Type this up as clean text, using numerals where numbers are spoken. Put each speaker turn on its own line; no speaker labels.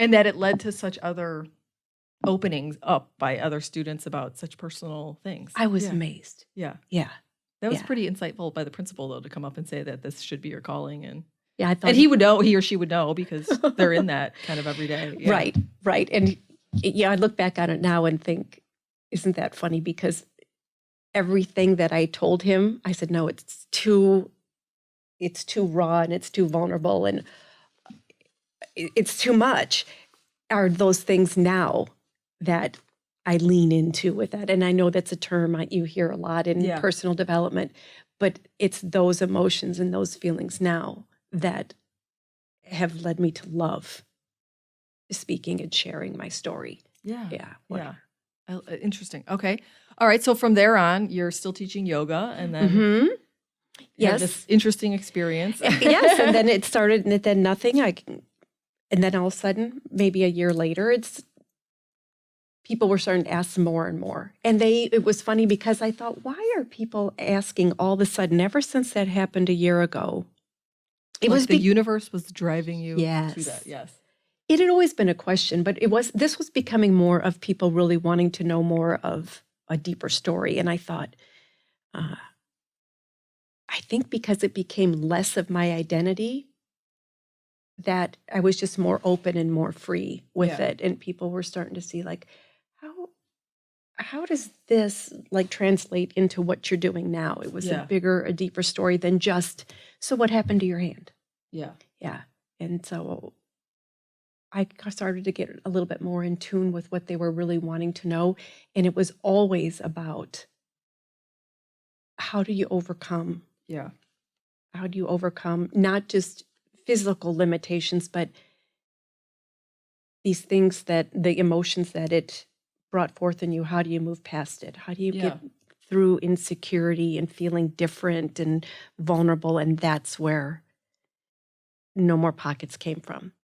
And that it led to such other openings up by other students about such personal things.
I was
Yeah.
amazed.
Yeah.
Yeah.
That was
Yeah.
pretty insightful by the principal, though, to come up and say that this should be your calling.
Yeah, I thought
And he would know, he or she would know because they're in that kind of every day. Yeah.
Right, right. And yeah, I look back on it now and think, isn't that funny? Because everything that I told him, I said, no, it's too raw and it's too vulnerable and it's too much. Are those things now that I lean into with that? And I know that's a term you hear a lot in
Yeah.
personal development, but it's those emotions and those feelings now that have led me to love speaking and sharing my story.
Yeah.
Yeah.
Yeah. Interesting. Okay. All right. So from there on, you're still teaching yoga and then
Mm-hmm.
have
Yes.
this interesting experience.
Yes. And then it started and then nothing. And then all of a sudden, maybe a year later, people were starting to ask more and more. And it was funny because I thought, why are people asking all of a sudden, ever since that happened a year ago?
It was the universe was driving you to that. Yes.
It had always been a question, but this was becoming more of people really wanting to know more of a deeper story. And I thought, I think because it became less of my identity, that I was just more open and more free with it. And people were starting to see like, how does this like translate into what you're doing now? It was a deeper story than just, so what happened to your hand?
Yeah.
Yeah. And so I started to get a little bit more in tune with what they were really wanting to know. And it was always about, how do you overcome?
Yeah.
How do you overcome not just physical limitations, but these things the emotions that it brought forth in you? How do you move past it? How do you get through insecurity and feeling different and vulnerable? And that's where No More Pockets came from.